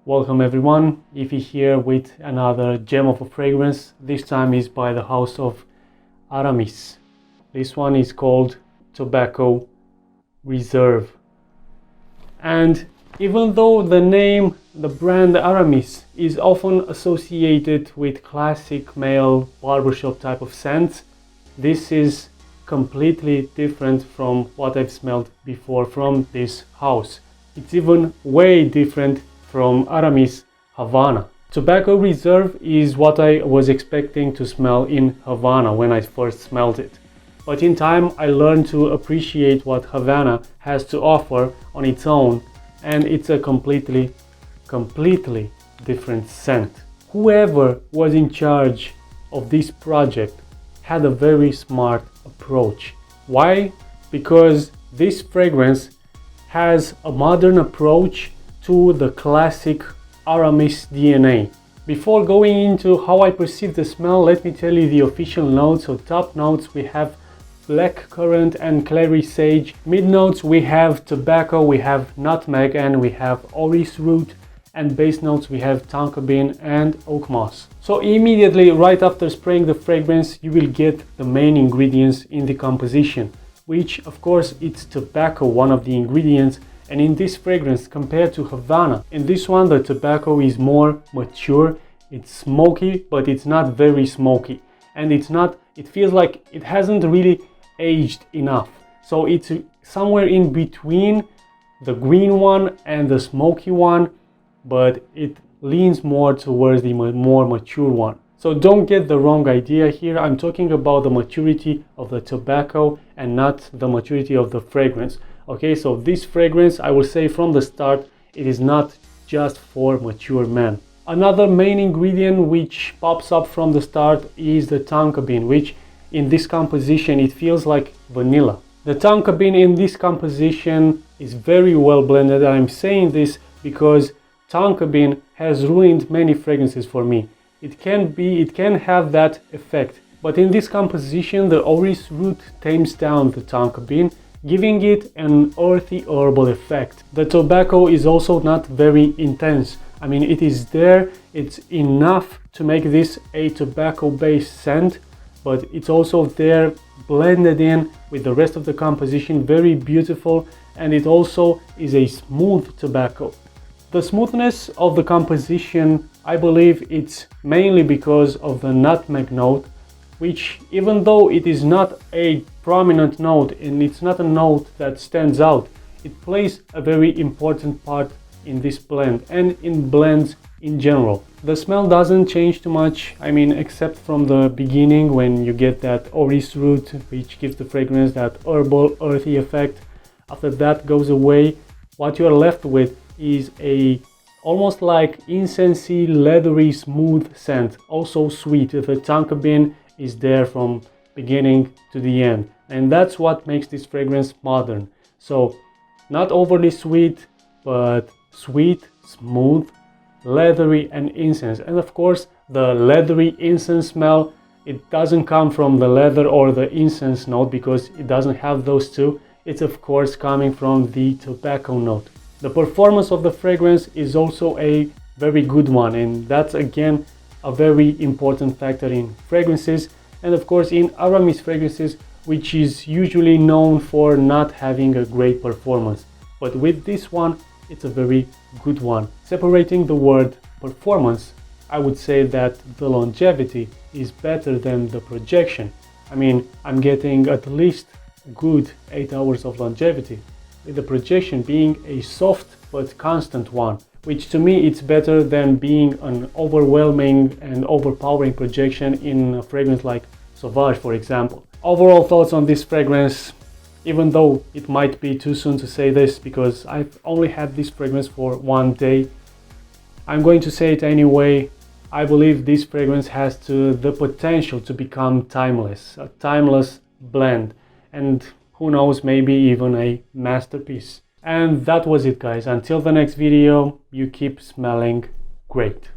Welcome everyone, Ify here with another gem of a fragrance. This time is by the house of Aramis. This one is called Tobacco Reserve. And even though the name, the brand Aramis, is often associated with classic male barbershop type of scents, this is completely different from what I've smelled before from this house. It's even way different from Aramis Havana. Tobacco Reserve is what I was expecting to smell in Havana when I first smelled it. But in time I learned to appreciate what Havana has to offer on its own, and it's a completely different scent. Whoever was in charge of this project had a very smart approach. Why? Because this fragrance has a modern approach to the classic Aramis DNA. Before going into how I perceive the smell, let me tell you the official notes. So top notes we have black currant and clary sage. Mid notes we have tobacco, we have nutmeg, and we have orris root. And base notes we have tonka bean and oak moss. So immediately right after spraying the fragrance you will get the main ingredients in the composition, which of course it's tobacco, one of the ingredients. And in this fragrance, compared to Havana, in this one the tobacco is more mature, it's smoky, but it's not very smoky. And it feels like it hasn't really aged enough. So it's somewhere in between the green one and the smoky one, but it leans more towards the more mature one. So don't get the wrong idea here, I'm talking about the maturity of the tobacco and not the maturity of the fragrance. Okay, so this fragrance, I will say from the start, it is not just for mature men. Another main ingredient which pops up from the start is the tonka bean, which in this composition it feels like vanilla. The tonka bean in this composition is very well blended, and I'm saying this because tonka bean has ruined many fragrances for me. It can have that effect, but in this composition the orris root tames down the tonka bean, giving it an earthy herbal effect. The tobacco is also not very intense. I mean, it is there, it's enough to make this a tobacco based scent, but it's also there blended in with the rest of the composition, very beautiful, and it also is a smooth tobacco. The smoothness of the composition, I believe it's mainly because of the nutmeg note, which even though it is not a prominent note and it's not a note that stands out, it plays a very important part in this blend and in blends in general. The smell doesn't change too much, I mean, except from the beginning when you get that orris root, which gives the fragrance that herbal earthy effect. After that goes away, what you are left with is a almost like incensey, leathery, smooth scent, also sweet. The tonka bean is there from beginning to the end, and that's what makes this fragrance modern. So not overly sweet, but sweet, smooth, leathery, and incense. And of course the leathery incense smell, it doesn't come from the leather or the incense note because it doesn't have those two. It's of course coming from the tobacco note. The performance of the fragrance is also a very good one, and that's again a very important factor in fragrances, and of course in Aramis fragrances, which is usually known for not having a great performance. But with this one, it's a very good one. Separating the word performance, I would say that the longevity is better than the projection. I mean, I'm getting at least good 8 hours of longevity, with the projection being a soft but constant one, which to me it's better than being an overwhelming and overpowering projection in a fragrance like Sauvage, for example. Overall thoughts on this fragrance, even though it might be too soon to say this because I've only had this fragrance for one day, I'm going to say it anyway. I believe this fragrance has the potential to become timeless, a timeless blend, and who knows, maybe even a masterpiece. And that was it, guys. Until the next video, you keep smelling great.